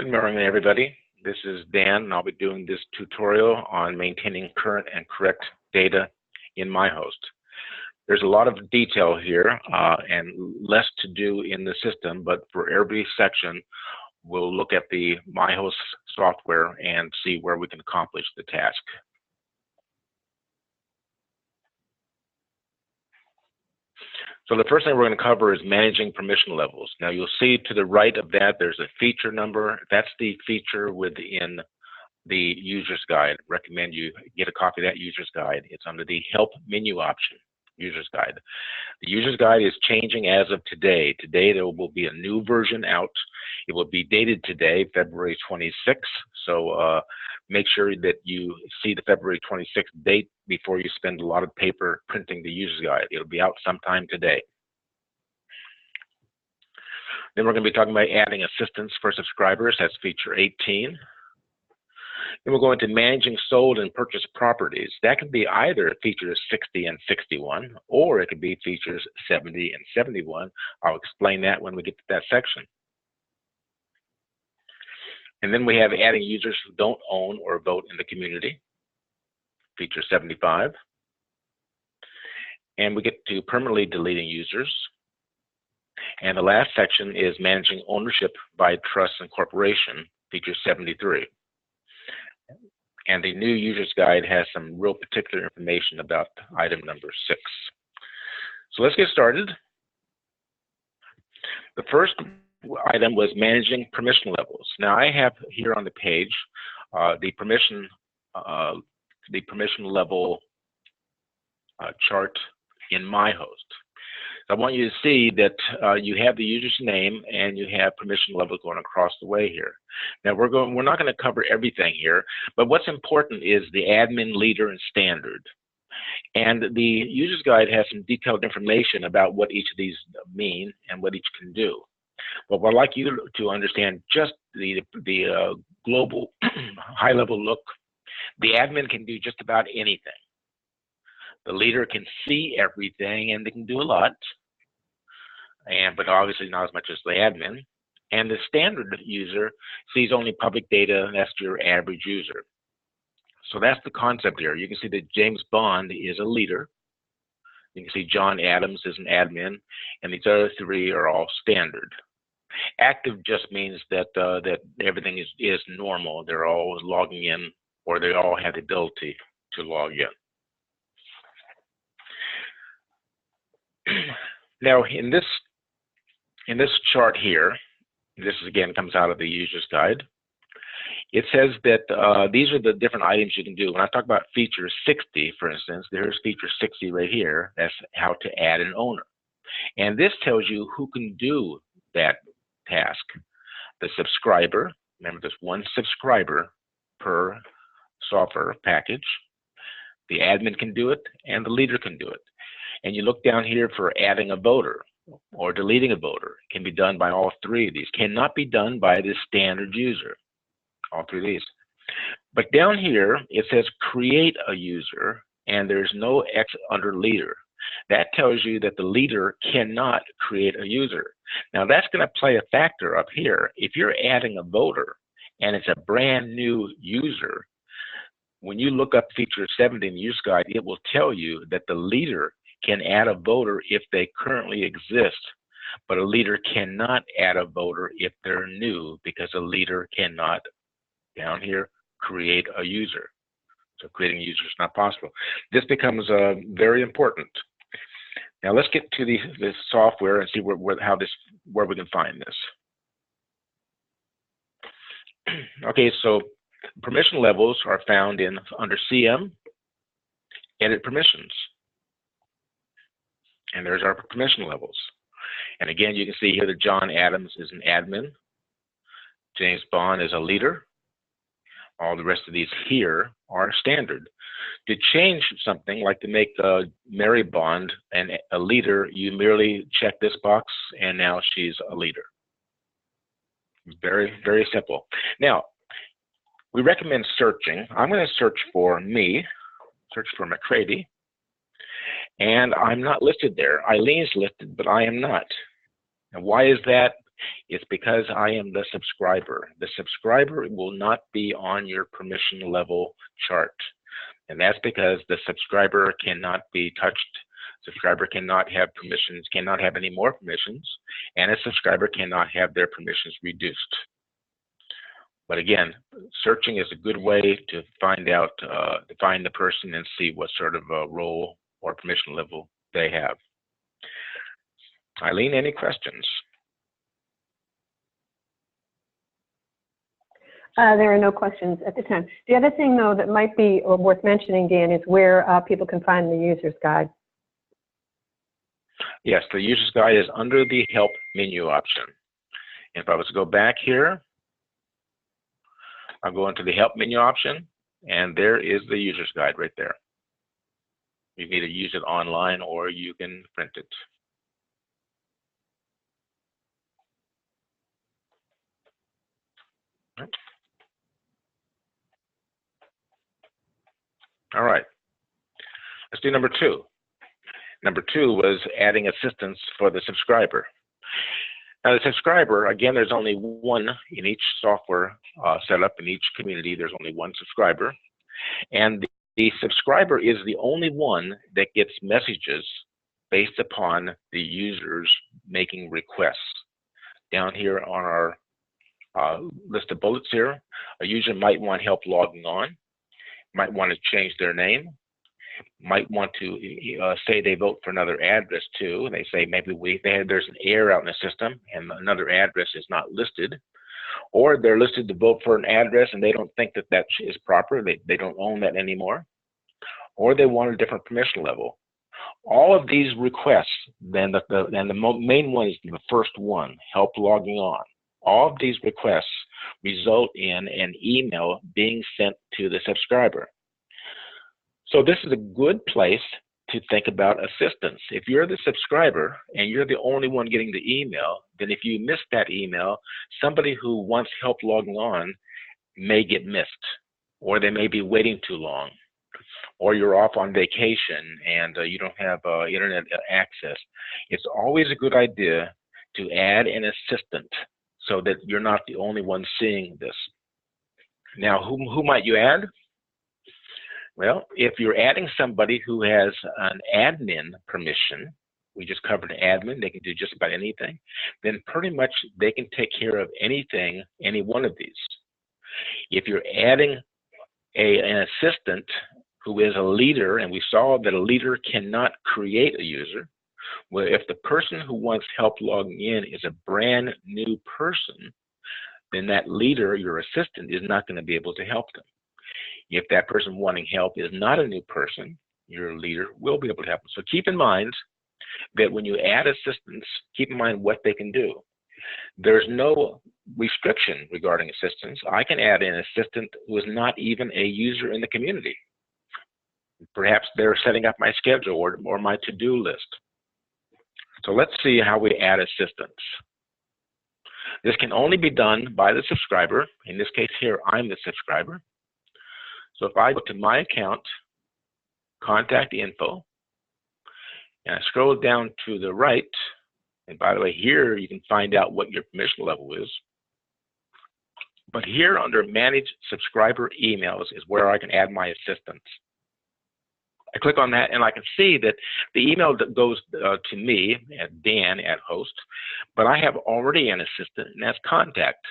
Good morning, everybody. This is Dan, and I'll be doing this tutorial on maintaining current and correct data in myHOAst. There's a lot of detail here and less to do in the system, but for every section, we'll look at the myHOAst software and see where we can accomplish the task. So the first thing we're going to cover is managing permission levels. Now you'll see to the right of that there's a feature number. That's the feature within the user's guide. I recommend you get a copy of that user's guide. It's under the help menu option, user's guide. The user's guide is changing as of today. Today there will be a new version out. It will be dated today, February 26th. So make sure that you see the February 26th date before you spend a lot of paper printing the user's guide. It'll be out sometime today. Then we're going to be talking about adding assistance for subscribers. That's feature 18. Then we'll go into managing sold and purchased properties. That can be either features 60 and 61, or it could be features 70 and 71. I'll explain that when we get to that section. And then we have adding users who don't own or vote in the community, feature 75. And we get to permanently deleting users. And the last section is managing ownership by trust and corporation, feature 73. And the new user's guide has some real particular information about item number 6. So let's get started. The first item was managing permission levels. Now I have here on the page the permission level chart in myHOAst. I want you to see that you have the user's name and you have permission level going across the way here. Now we're not going to cover everything here, but what's important is the admin, leader, and standard. And the user's guide has some detailed information about what each of these mean and what each can do. But what I'd like you to understand just the global high-level look. The admin can do just about anything. The leader can see everything and they can do a lot, but obviously not as much as the admin. And the standard user sees only public data, and that's your average user. So that's the concept here. You can see that James Bond is a leader. You can see John Adams is an admin, and these other three are all standard. Active just means that that everything is normal. They're all logging in, or they all have the ability to log in. Now, in this chart here, this again comes out of the user's guide. It says that these are the different items you can do. When I talk about feature 60, for instance, there's feature 60 right here. That's how to add an owner. And this tells you who can do that task. The subscriber, remember there's one subscriber per software package. The admin can do it, and the leader can do it. And you look down here for adding a voter or deleting a voter. It can be done by all three of these. Cannot be done by the standard user, all three of these. But down here, it says create a user, and there's no X under leader. That tells you that the leader cannot create a user. Now that's going to play a factor up here. If you're adding a voter and it's a brand new user, when you look up feature 70 in the user guide, it will tell you that the leader can add a voter if they currently exist, but a leader cannot add a voter if they're new, because a leader cannot, down here, create a user. So creating a user is not possible. This becomes very important. Now let's get to the software and see where we can find this. Okay, so permission levels are found under CM, edit permissions. And there's our permission levels. And again, you can see here that John Adams is an admin. James Bond is a leader. All the rest of these here are standard. To change something, like to make Mary Bond a leader, you merely check this box, and now she's a leader. Very, very simple. Now, we recommend searching. I'm going to search for me, search for McCready. And I'm not listed there. Eileen's listed, but I am not. And why is that? It's because I am the subscriber. The subscriber will not be on your permission level chart. And that's because the subscriber cannot be touched. Subscriber cannot have permissions, cannot have any more permissions, and a subscriber cannot have their permissions reduced. But again, searching is a good way to find out, to find the person and see what sort of role or permission level they have. Eileen, any questions? There are no questions at the time. The other thing, though, that might be worth mentioning, Dan, is where people can find the user's guide. Yes, the user's guide is under the Help menu option. If I was to go back here, I'll go into the Help menu option, and there is the user's guide right there. You can either use it online or you can print it. All right, let's do number 2. Number 2 was adding assistance for the subscriber. Now the subscriber, again, there's only one in each software setup. In each community, there's only one subscriber. And the subscriber is the only one that gets messages based upon the users making requests. Down here on our list of bullets here, a user might want help logging on, might want to change their name, might want to say they vote for another address too. They say maybe there's an error out in the system and another address is not listed, or they're listed to vote for an address and they don't think that that is proper. They don't own that anymore, or they want a different permission level. All of these requests, then the main one is the first one, help logging on. All of these requests result in an email being sent to the subscriber. So this is a good place to think about assistance. If you're the subscriber and you're the only one getting the email, then if you miss that email, somebody who wants help logging on may get missed, or they may be waiting too long, or you're off on vacation and you don't have internet access. It's always a good idea to add an assistant so that you're not the only one seeing this. Now, who might you add? Well, if you're adding somebody who has an admin permission, we just covered admin, they can do just about anything, then pretty much they can take care of anything, any one of these. If you're adding an assistant who is a leader, and we saw that a leader cannot create a user, well, if the person who wants help logging in is a brand new person, then that leader, your assistant, is not going to be able to help them. If that person wanting help is not a new person, your leader will be able to help them. So keep in mind that when you add assistants, keep in mind what they can do. There's no restriction regarding assistants. I can add an assistant who is not even a user in the community. Perhaps they're setting up my schedule or my to-do list. So let's see how we add assistants. This can only be done by the subscriber. In this case here, I'm the subscriber. So if I go to my account, contact info, and I scroll down to the right, and by the way, here you can find out what your permission level is. But here under Manage Subscriber Emails is where I can add my assistants. I click on that and I can see that the email that goes to me at Dan at HOAst, but I have already an assistant, and that's contact.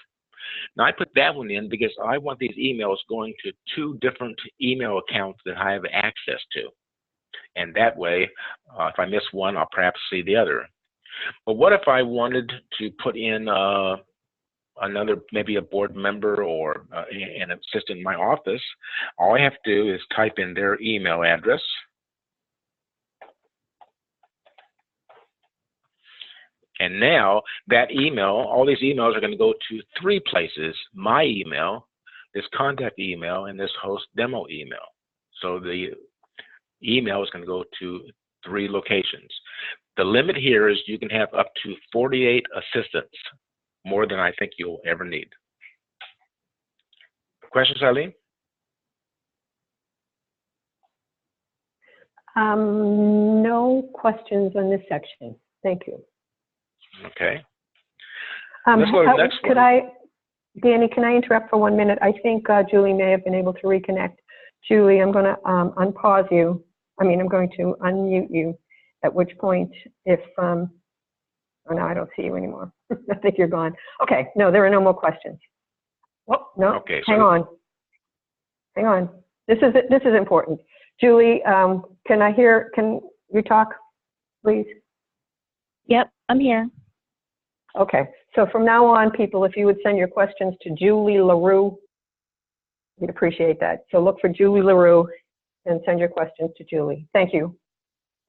Now I put that one in because I want these emails going to 2 different email accounts that I have access to. And that way, if I miss one, I'll perhaps see the other. But what if I wanted to put in another, maybe a board member or an assistant in my office? All I have to do is type in their email address. And now that email, all these emails are going to go to 3 places: my email, this contact email, and this HOAst demo email. So the email is going to go to 3 locations. The limit here is you can have up to 48 assistants, more than I think you'll ever need. Questions, Eileen? No questions on this section. Thank you. Okay. Let's go to the next one. Danny, can I interrupt for 1 minute? I think Julie may have been able to reconnect. Julie, I'm going to unpause you. I'm going to unmute you, at which point if, oh no, I don't see you anymore. I think you're gone. Okay, no, there are no more questions. Oh, no, okay, hang on. Hang on. This is important. Julie, can you talk, please? Yep, I'm here. Okay, so from now on, people, if you would send your questions to Julie LaRue, we'd appreciate that. So look for Julie LaRue and send your questions to Julie. Thank you.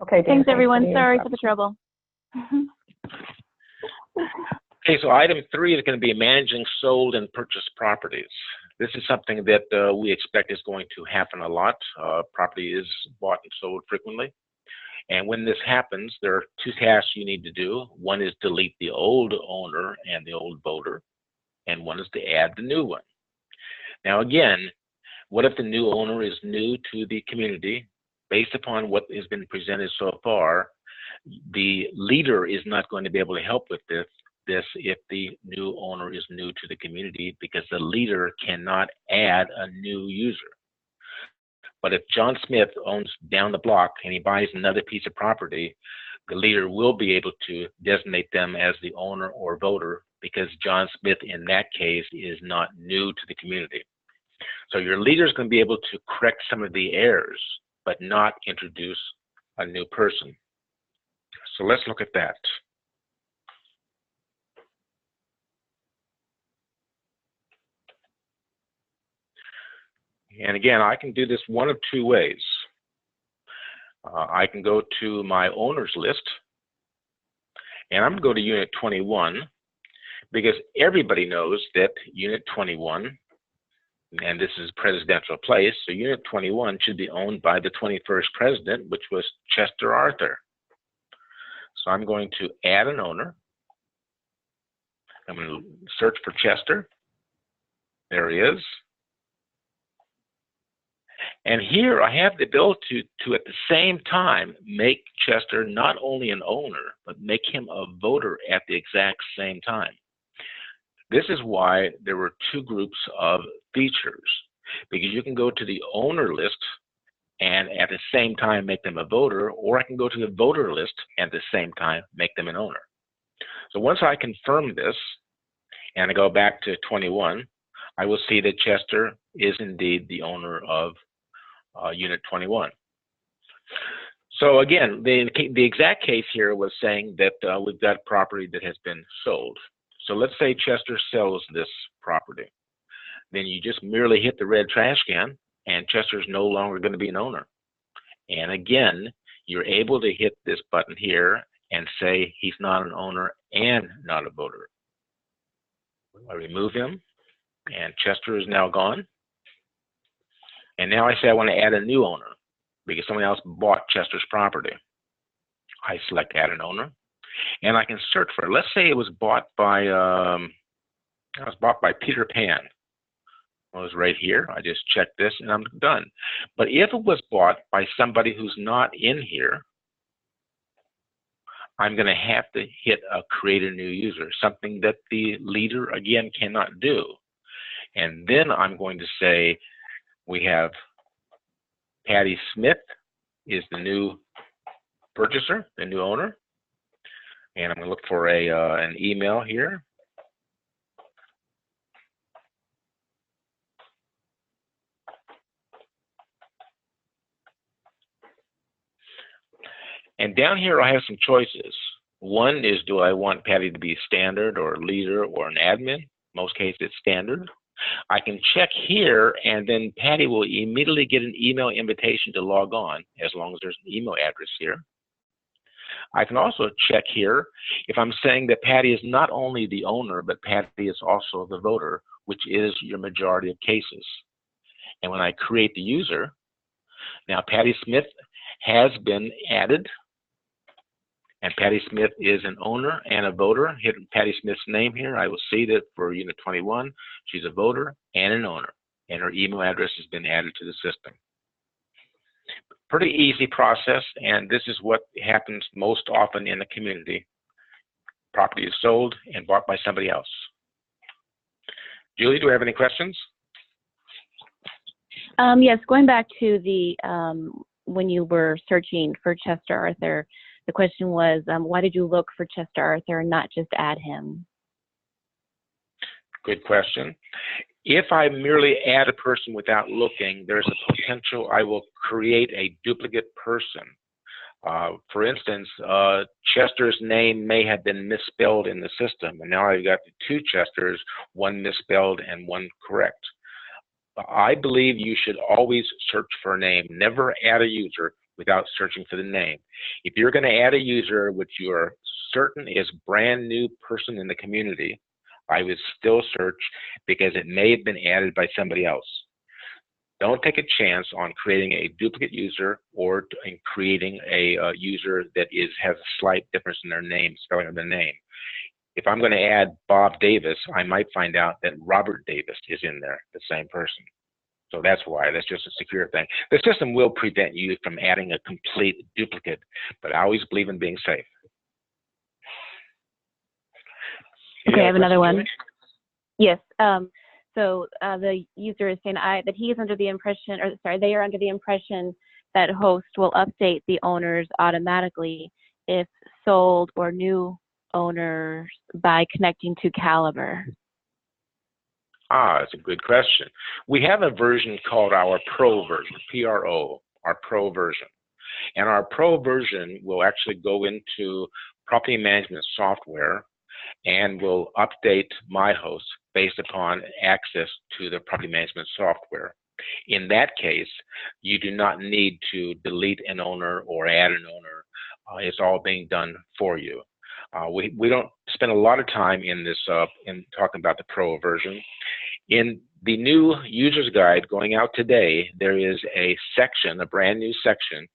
Okay, Dan, thanks everyone. Sorry for the trouble. Okay, so item 3 is going to be managing sold and purchased properties. This is something that we expect is going to happen a lot. Property is bought and sold frequently. And when this happens, there are 2 tasks you need to do. One is delete the old owner and the old voter, and one is to add the new one. Now again, what if the new owner is new to the community? Based upon what has been presented so far, the leader is not going to be able to help with this if the new owner is new to the community, because the leader cannot add a new user. But if John Smith owns down the block and he buys another piece of property, the leader will be able to designate them as the owner or voter, because John Smith in that case is not new to the community. So your leader is going to be able to correct some of the errors, but not introduce a new person. So let's look at that. And again, I can do this one of 2 ways. I can go to my owners list, and I'm going to go to Unit 21, because everybody knows that Unit 21, and this is presidential place, so Unit 21 should be owned by the 21st president, which was Chester Arthur. So I'm going to add an owner. I'm going to search for Chester. There he is. And here I have the ability to at the same time make Chester not only an owner, but make him a voter at the exact same time. This is why there were 2 groups of features, because you can go to the owner list and at the same time make them a voter, or I can go to the voter list and at the same time make them an owner. So once I confirm this and I go back to 21, I will see that Chester is indeed the owner of Unit 21. So again, the exact case here was saying that we've got property that has been sold. So let's say Chester sells this property. Then you just merely hit the red trash can, and Chester's no longer going to be an owner. And again, you're able to hit this button here and say he's not an owner and not a voter. I remove him, and Chester is now gone. And now I say I want to add a new owner because someone else bought Chester's property. I select add an owner, and I can search for it. Let's say it was bought by Peter Pan. It was right here. I just check this and I'm done. But if it was bought by somebody who's not in here, I'm going to have to hit create a new user, something that the leader again cannot do. And then I'm going to say we have Patty Smith is the new purchaser, the new owner. And I'm going to look for an email here. And down here I have some choices. One is, do I want Patty to be standard or leader or an admin? In most cases it's standard. I can check here, and then Patty will immediately get an email invitation to log on, as long as there's an email address here. I can also check here if I'm saying that Patty is not only the owner, but Patty is also the voter, which is your majority of cases. And when I create the user, now Patty Smith has been added, and Patty Smith is an owner and a voter. Hit Patty Smith's name here. I will see that for Unit 21, she's a voter and an owner, and her email address has been added to the system. Pretty easy process, and this is what happens most often in the community. property is sold and bought by somebody else. Julie, do we have any questions? Yes, going back to the when you were searching for Chester Arthur, the question was, why did you look for Chester Arthur and not just add him? Good question. If I merely add a person without looking, there's a potential I will create a duplicate person. For instance, Chester's name may have been misspelled in the system, and now I've got two Chesters, one misspelled and one correct. I believe you should always search for a name. Never add a user without searching for the name. If you're going to add a user which you are certain is a brand new person in the community, I would still search because it may have been added by somebody else. Don't take a chance on creating a duplicate user or in creating a user that has a slight difference in their name, spelling of their name. If I'm going to add Bob Davis, I might find out that Robert Davis is in there, the same person. So that's why. That's just a secure thing. The system will prevent you from adding a complete duplicate, but I always believe in being safe. Okay, I have another one. Yes. So the user is saying that he is under the impression, or sorry, they are under the impression that HOAst will update the owners automatically if sold or new owners by connecting to Caliber. That's a good question. We have a version called our Pro version, P-R-O, our Pro version. And our Pro version will actually go into property management software and will update myHOAst based upon access to the property management software. In that case, you do not need to delete an owner or add an owner. It's all being done for you. We don't spend a lot of time in this in talking about the Pro version. In the new user's guide going out today, there is a section, a brand new section,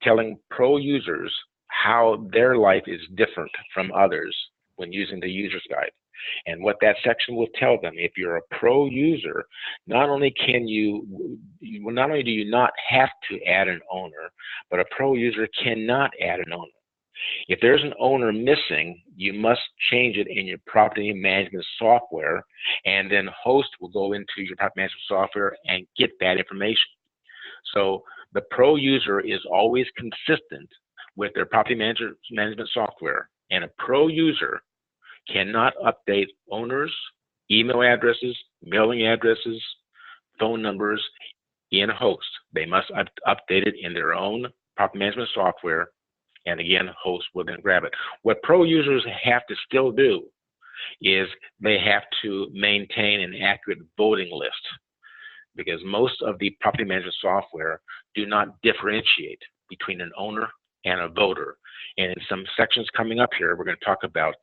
telling Pro users how their life is different from others when using the user's guide. And what that section will tell them, if you're a Pro user, not only do you not have to add an owner, but a Pro user cannot add an owner. If there's an owner missing, you must change it in your property management software, and then HOAst will go into your property management software and get that information. So the Pro user is always consistent with their property management software, and a Pro user cannot update owners, email addresses, mailing addresses, phone numbers in HOAst. They must update it in their own property management software, and again, HOAst will then grab it. What Pro users have to still do is they have to maintain an accurate voting list, because most of the property management software do not differentiate between an owner and a voter. And in some sections coming up here, we're going to talk about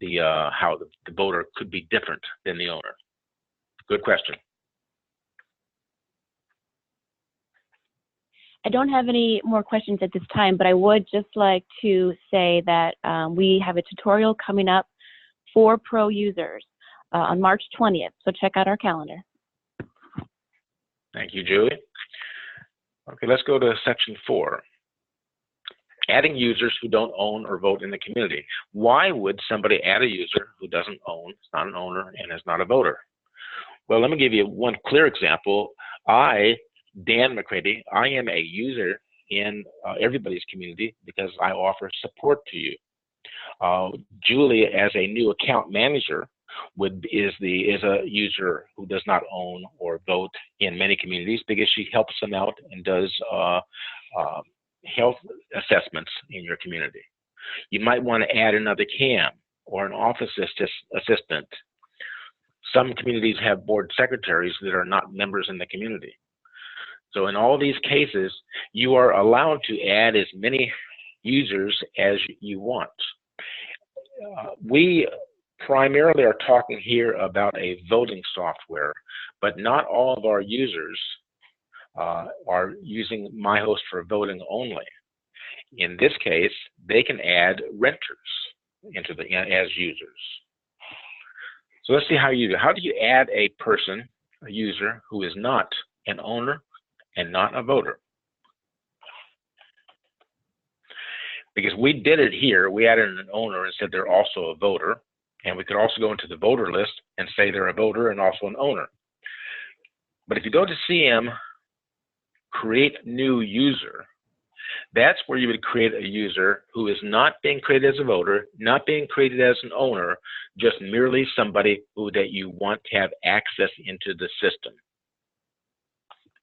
how the voter could be different than the owner. Good question. I don't have any more questions at this time, but I would just like to say that we have a tutorial coming up for Pro users on March 20th, so check out our calendar. Thank you, Julie. Okay, let's go to section 4. Adding users who don't own or vote in the community. Why would somebody add a user who doesn't own, is not an owner, and is not a voter? Well, let me give you one clear example. Dan McCready, I am a user in everybody's community because I offer support to you. Julie, as a new account manager, is a user who does not own or vote in many communities because she helps them out and does health assessments in your community. You might want to add another CAM or an office assistant. Some communities have board secretaries that are not members in the community. So in all these cases, you are allowed to add as many users as you want. We primarily are talking here about a voting software, but not all of our users are using myHOAst for voting only. In this case, they can add renters as users. So let's see how you do. How do you add a person, a user, who is not an owner and not a voter? because we did it here. We added an owner and said they're also a voter. And we could also go into the voter list and say they're a voter and also an owner. But if you go to CM, create new user, that's where you would create a user who is not being created as a voter, not being created as an owner, just merely somebody that you want to have access into the system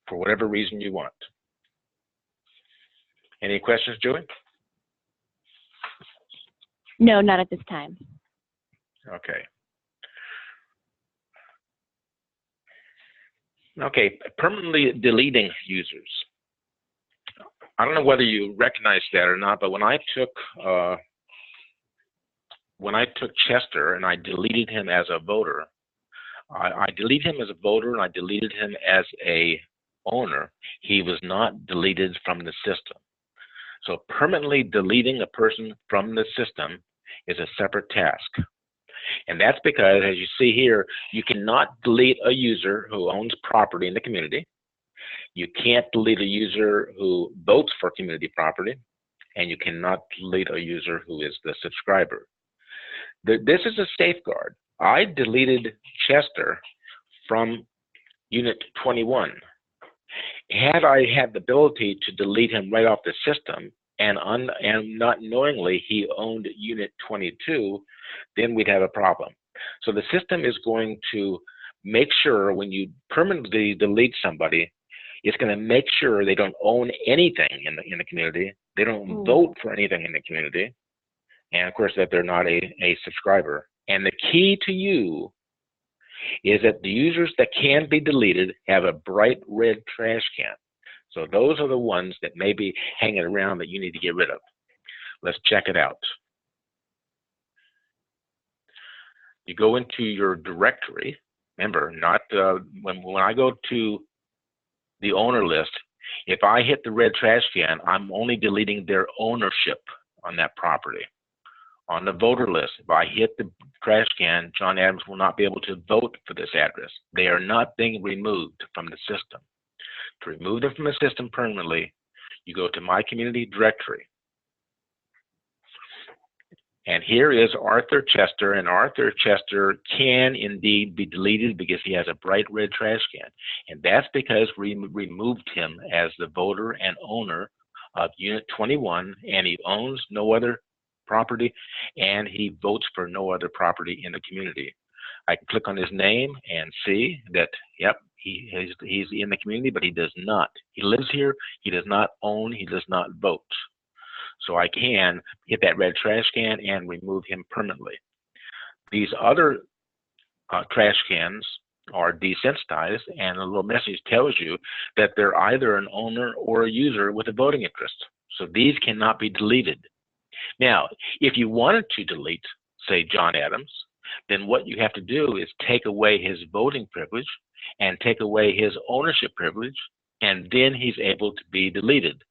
for whatever reason you want. Any questions, Julie? No, not at this time. Okay. Okay, permanently deleting users. I don't know whether you recognize that or not, but when I took Chester and I deleted him as a voter, I deleted him as a voter and I deleted him as a owner. He was not deleted from the system. So permanently deleting a person from the system is a separate task. And that's because, as you see here, you cannot delete a user who owns property in the community. You can't delete a user who votes for community property, and you cannot delete a user who is the subscriber. This is a safeguard. I deleted Chester from Unit 21. Had I had the ability to delete him right off the system, and not knowingly he owned Unit 22, then we'd have a problem. So the system is going to make sure when you permanently delete somebody, it's going to make sure they don't own anything in the community, they don't vote for anything in the community, and of course that they're not a subscriber. And the key to you is that the users that can be deleted have a bright red trash can. So those are the ones that may be hanging around that you need to get rid of. Let's check it out. You go into your directory. Remember, not when I go to the owner list, if I hit the red trash can, I'm only deleting their ownership on that property. On the voter list, if I hit the trash can, John Adams will not be able to vote for this address. They are not being removed from the system. To remove them from the system permanently, you go to My Community Directory. And here is Arthur Chester, and Arthur Chester can indeed be deleted because he has a bright red trash can. And that's because we removed him as the voter and owner of Unit 21, and he owns no other property, and he votes for no other property in the community. I can click on his name and see that, yep, he's in the community, but he does not. He lives here, he does not own, he does not vote. So I can hit that red trash can and remove him permanently. These other trash cans are desensitized, and a little message tells you that they're either an owner or a user with a voting interest. So these cannot be deleted. Now, if you wanted to delete, say, John Adams, then what you have to do is take away his voting privilege and take away his ownership privilege, and then he's able to be deleted.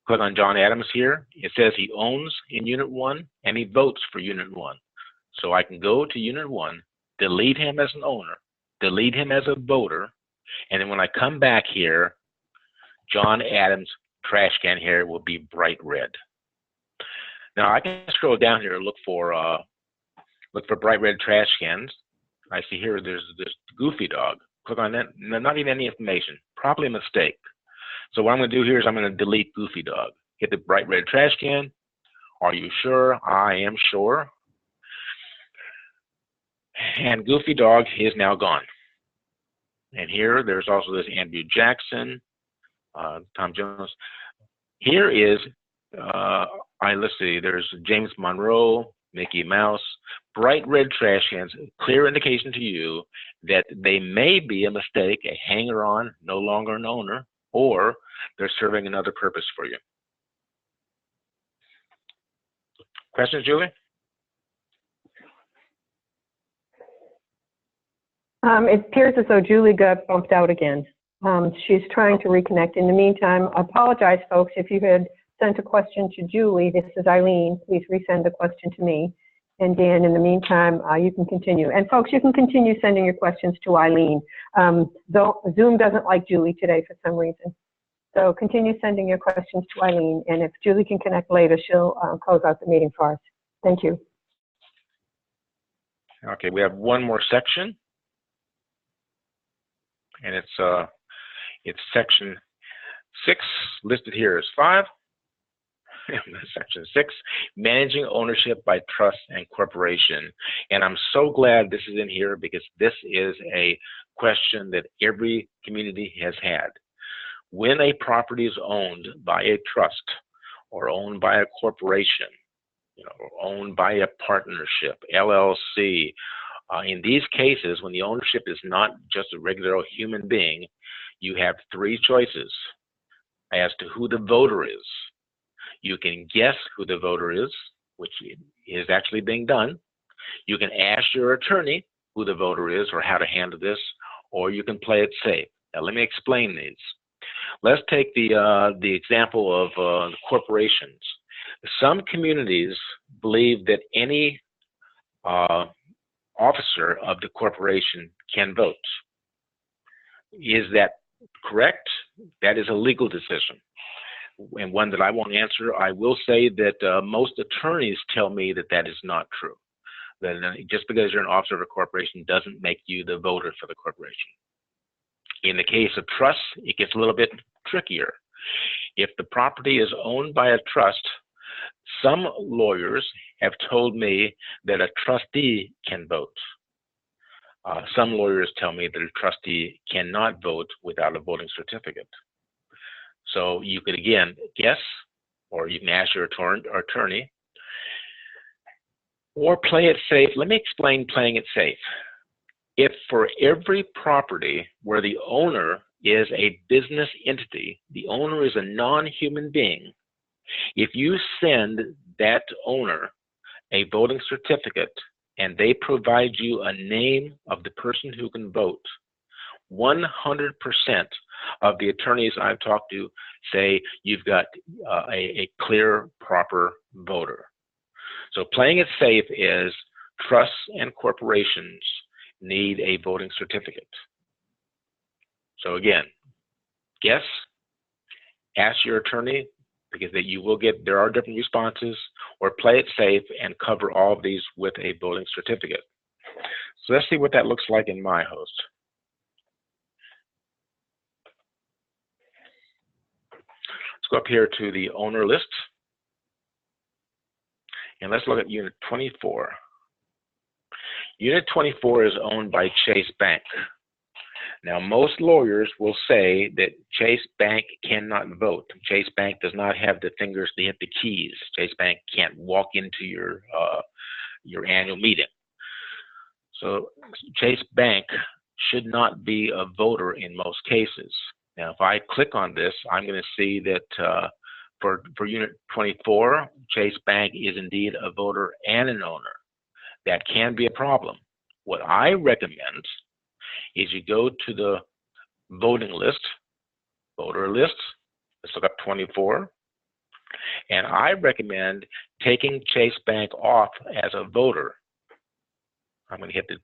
Click on John Adams here. It says he owns in Unit 1 and he votes for Unit 1. So I can go to Unit 1, delete him as an owner, delete him as a voter, and then when I come back here, John Adams' trash can here will be bright red. Now I can scroll down here and look for bright red trash cans. I see here there's this Goofy Dog. Click on that. Not even any information. Probably a mistake. So what I'm going to do here is I'm going to delete Goofy Dog. Hit the bright red trash can. Are you sure? I am sure. And Goofy Dog is now gone. And here there's also this Andrew Jackson, Tom Jones. Here is let's see, there's James Monroe, Mickey Mouse, bright red trash cans, clear indication to you that they may be a mistake, a hanger-on, no longer an owner, or they're serving another purpose for you. Questions, Julie? It appears as though Julie got bumped out again. She's trying to reconnect. In the meantime, I apologize, folks, if you had sent a question to Julie. This is Eileen. Please resend the question to me. And Dan, in the meantime, you can continue. And folks, you can continue sending your questions to Eileen. Though Zoom doesn't like Julie today for some reason. So continue sending your questions to Eileen, and if Julie can connect later, she'll close out the meeting for us. Thank you. Okay, we have one more section, and it's section 6, listed here as 5. Section 6, managing ownership by trust and corporation. And I'm so glad this is in here, because this is a question that every community has had. When a property is owned by a trust or owned by a corporation, or owned by a partnership, LLC, in these cases, when the ownership is not just a regular human being, you have 3 choices as to who the voter is. You can guess who the voter is, which is actually being done. You can ask your attorney who the voter is or how to handle this, or you can play it safe. Now, let me explain these. Let's take the example of corporations. Some communities believe that any officer of the corporation can vote. Is that correct? That is a legal decision, and one that I won't answer. I will say that most attorneys tell me that that is not true. That just because you're an officer of a corporation doesn't make you the voter for the corporation. In the case of trusts, it gets a little bit trickier. If the property is owned by a trust, some lawyers have told me that a trustee can vote. Some lawyers tell me that a trustee cannot vote without a voting certificate. So you could, again, guess, or you can ask your attorney, or play it safe. Let me explain playing it safe. If for every property where the owner is a business entity, the owner is a non-human being, if you send that owner a voting certificate and they provide you a name of the person who can vote, 100% of the attorneys I've talked to say you've got a clear, proper voter. So playing it safe is trusts and corporations need a voting certificate. So again, guess, ask your attorney, because that you will get, there are different responses, or play it safe and cover all of these with a voting certificate. So let's see what that looks like in myHOAst. Let's go up here to the owner list, and let's look at Unit 24. Unit 24 is owned by Chase Bank. Now, most lawyers will say that Chase Bank cannot vote. Chase Bank does not have the fingers to hit the keys. Chase Bank can't walk into your annual meeting. So Chase Bank should not be a voter in most cases. Now, if I click on this, I'm going to see that for Unit 24, Chase Bank is indeed a voter and an owner. That can be a problem. What I recommend is you go to the voting list, voter list. Let's look up 24. And I recommend taking Chase Bank off as a voter. I'm going to hit the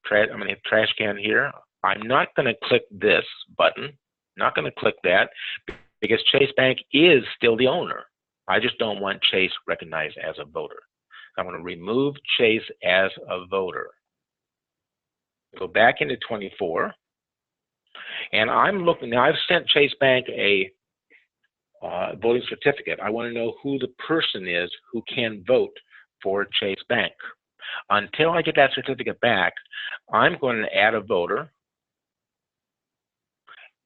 trash can here. I'm not going to click this button. Not going to click that, because Chase Bank is still the owner. I just don't want Chase recognized as a voter. I'm going to remove Chase as a voter. Go back into 24. And I'm looking, now I've sent Chase Bank a voting certificate. I want to know who the person is who can vote for Chase Bank. Until I get that certificate back, I'm going to add a voter,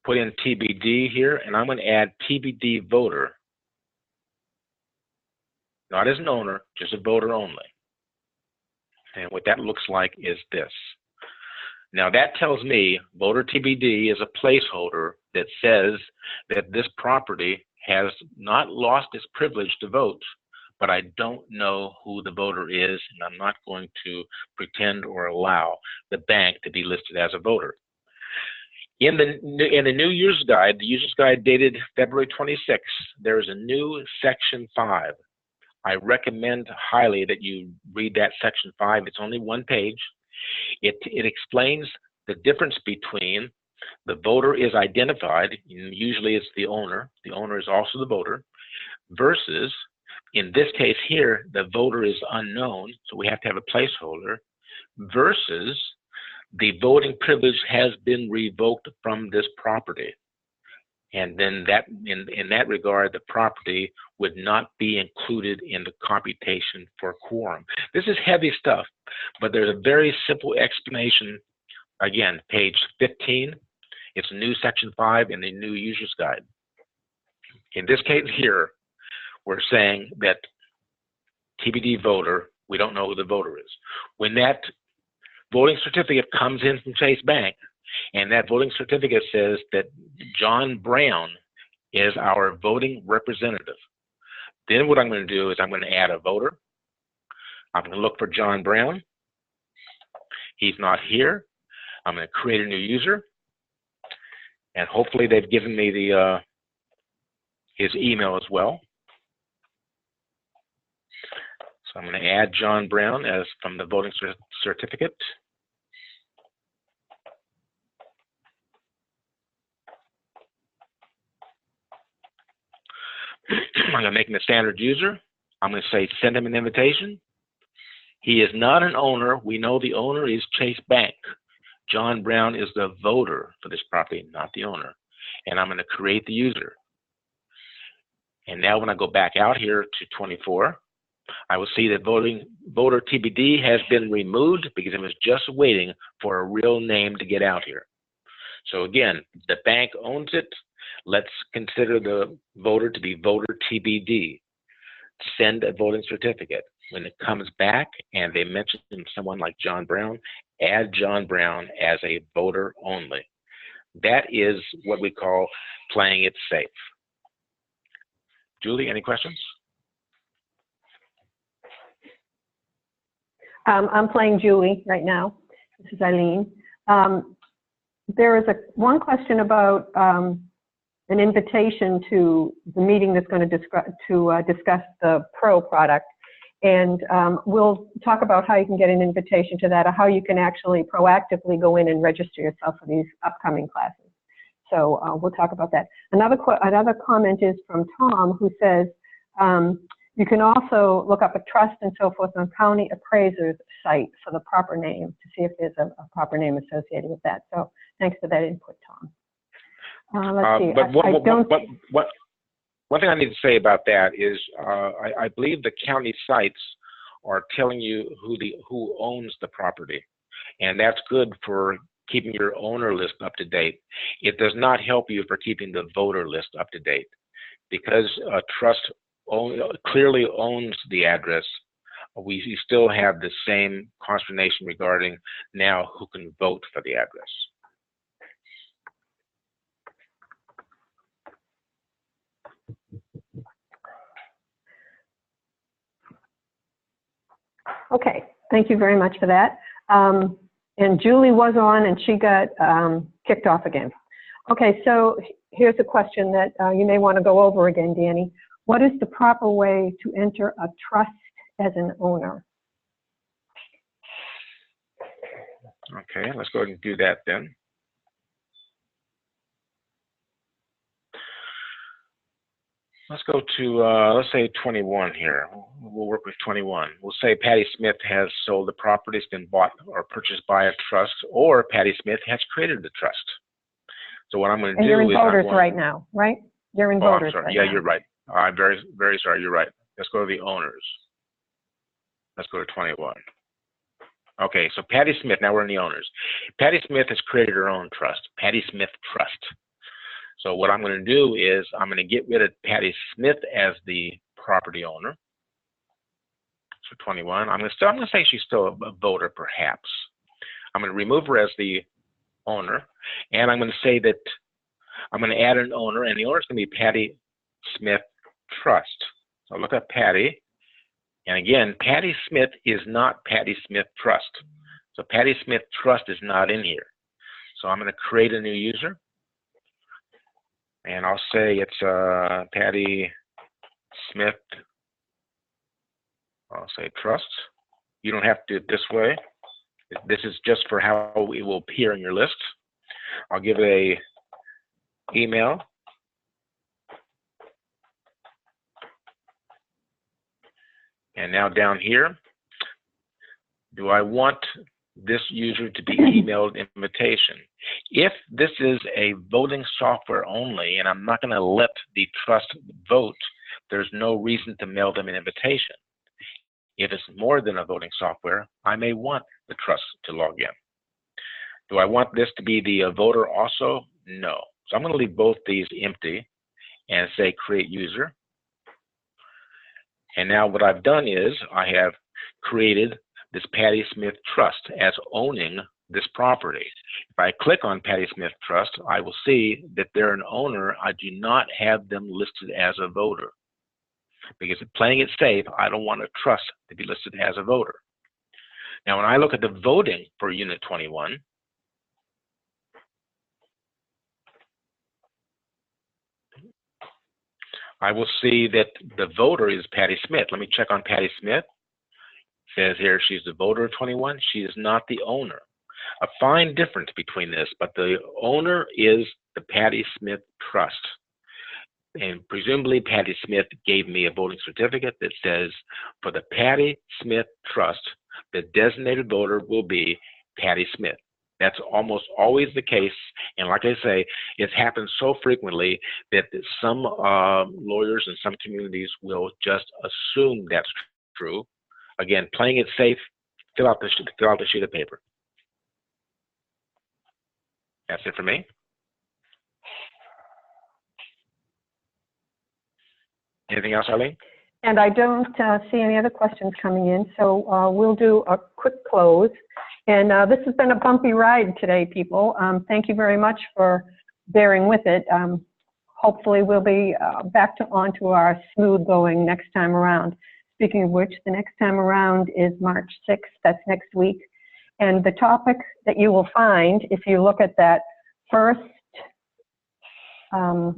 put in TBD here, and I'm going to add TBD voter. Not as an owner, just a voter only. And what that looks like is this. Now that tells me voter TBD is a placeholder that says that this property has not lost its privilege to vote, but I don't know who the voter is, and I'm not going to pretend or allow the bank to be listed as a voter. In the new user's guide, the user's guide dated February 26th, there is a new Section 5. I recommend highly that you read that Section 5. It's only one page. It explains the difference between The voter is identified, usually it's the owner. The owner is also the voter, versus, in this case here, the voter is unknown, so we have to have a placeholder, versus the voting privilege has been revoked from this property. And then that, in that regard, the property would not be included in the computation for quorum. This is heavy stuff, but there's a very simple explanation. Again, page 15, it's new section 5 in the new user's guide. In this case here, we're saying that TBD voter, we don't know who the voter is. When that voting certificate comes in from Chase Bank, and that voting certificate says that John Brown is our voting representative, then what I'm going to do is I'm going to add a voter. I'm going to look for John Brown. He's not here. I'm going to create a new user, and hopefully they've given me the his email as well. So I'm going to add John Brown as from the voting certificate. I'm going to make him a standard user. I'm going to say send him an invitation. He is not an owner. We know the owner is Chase Bank. John Brown is the voter for this property, not the owner. And I'm going to create the user. And now when I go back out here to 24, I will see that voter TBD has been removed because it was just waiting for a real name to get out here. So again, the bank owns it. Let's consider the voter to be voter TBD. Send a voting certificate. When it comes back and they mention someone like John Brown, add John Brown as a voter only. That is what we call playing it safe. Julie, any questions? I'm playing Julie right now. This is Eileen. There is one question about an invitation to the meeting that's going to discuss the Pro product. And we'll talk about how you can get an invitation to that, or how you can actually proactively go in and register yourself for these upcoming classes. So we'll talk about that. Another comment is from Tom, who says, you can also look up a trust and so forth on county appraiser's site for the proper name to see if there's a proper name associated with that. So thanks for that input, Tom. Let's see. But one thing I need to say about that is I believe the county sites are telling you who owns the property, and that's good for keeping your owner list up to date. It does not help you for keeping the voter list up to date, because a trust clearly owns the address. We still have the same consternation regarding now who can vote for the address. Okay, thank you very much for that. And Julie was on and she got kicked off again. Okay, so here's a question that you may want to go over again, Danny. What is the proper way to enter a trust as an owner? Okay, let's go ahead and do that then. Let's go to, let's say 21 here. We'll work with 21. We'll say Patty Smith has sold the property, it's been bought or purchased by a trust, or Patty Smith has created the trust. So what I'm going to do is— And you're in voters right now, right? You're in voters right now. Yeah, you're right. I'm very, very sorry. You're right. Let's go to the owners. Let's go to 21. Okay, so Patty Smith, now we're in the owners. Patty Smith has created her own trust, Patty Smith Trust. So what I'm going to do is I'm going to get rid of Patty Smith as the property owner. So 21. I'm going to say she's still a voter, perhaps. I'm going to remove her as the owner, and I'm going to say that I'm going to add an owner, and the owner is going to be Patty Smith Trust. So look up Patty, and again, Patty Smith is not Patty Smith Trust. So Patty Smith Trust is not in here. So I'm going to create a new user, and I'll say it's Patty Smith. I'll say Trust. You don't have to do it this way. This is just for how it will appear in your list. I'll give it a email. And now down here, do I want this user to be emailed invitation? If this is a voting software only, and I'm not going to let the trust vote, there's no reason to mail them an invitation. If it's more than a voting software, I may want the trust to log in. Do I want this to be the voter also? No. So I'm going to leave both these empty and say create user. And now what I've done is I have created this Patty Smith Trust as owning this property. If I click on Patty Smith Trust, I will see that they're an owner. I do not have them listed as a voter. Because playing it safe, I don't want a trust to be listed as a voter. Now, when I look at the voting for Unit 21, I will see that the voter is Patty Smith. Let me check on Patty Smith. It says here she's the voter of 21. She is not the owner. A fine difference between this, but the owner is the Patty Smith Trust. And presumably Patty Smith gave me a voting certificate that says for the Patty Smith Trust, the designated voter will be Patty Smith. That's almost always the case. And like I say, it's happened so frequently that some lawyers and some communities will just assume that's true. Again, playing it safe, fill out the sheet of paper. That's it for me. Anything else, Arlene? And I don't see any other questions coming in, so we'll do a quick close. And this has been a bumpy ride today, people. Thank you very much for bearing with it. Hopefully we'll be back onto our smooth going next time around. Speaking of which, the next time around is March 6th. That's next week. And the topic that you will find, if you look at that first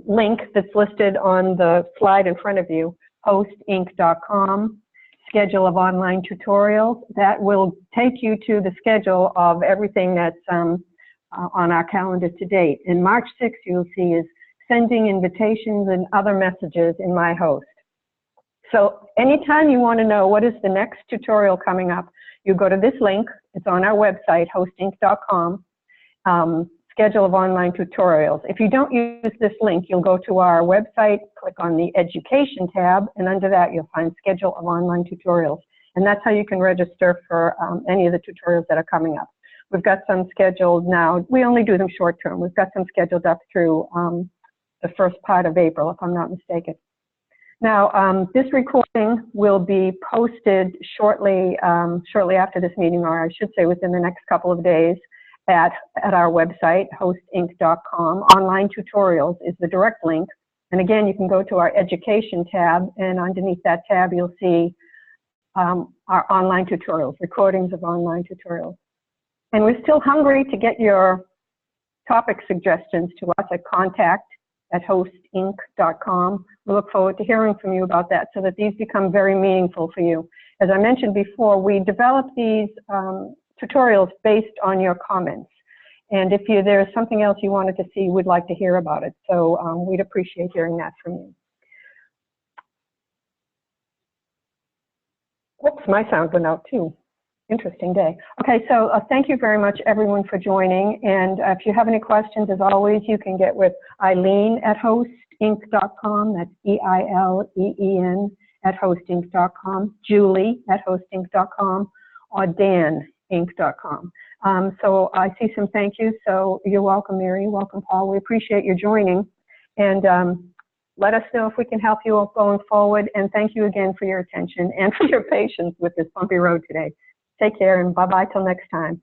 link that's listed on the slide in front of you, HOAstinc.com, schedule of online tutorials, that will take you to the schedule of everything that's on our calendar to date. And March 6th, you'll see, is sending invitations and other messages in myHOAst. So anytime you want to know what is the next tutorial coming up, you go to this link. It's on our website, HOAstinc.com, schedule of online tutorials. If you don't use this link, you'll go to our website, click on the Education tab, and under that you'll find schedule of online tutorials. And that's how you can register for any of the tutorials that are coming up. We've got some scheduled now. We only do them short term. We've got some scheduled up through the first part of April, if I'm not mistaken. Now, this recording will be posted shortly after this meeting, or I should say within the next couple of days, at our website, HOAstinc.com. Online tutorials is the direct link. And again, you can go to our Education tab, and underneath that tab, you'll see our online tutorials, recordings of online tutorials. And we're still hungry to get your topic suggestions to us at contact@HOAstinc.com. We look forward to hearing from you about that so that these become very meaningful for you. As I mentioned before, we develop these tutorials based on your comments. And if there's something else you wanted to see, we'd like to hear about it. So we'd appreciate hearing that from you. Whoops, my sound went out too. Interesting day. Okay, so thank you very much, everyone, for joining. And if you have any questions, as always, you can get with Eileen at HOAstinc.com. That's EILEEN at HOAstinc.com. Julie at HOAstinc.com. Or DanInc.com. So I see some thank yous. So you're welcome, Mary. Welcome, Paul. We appreciate your joining. And let us know if we can help you going forward. And thank you again for your attention and for your patience with this bumpy road today. Take care, and bye-bye till next time.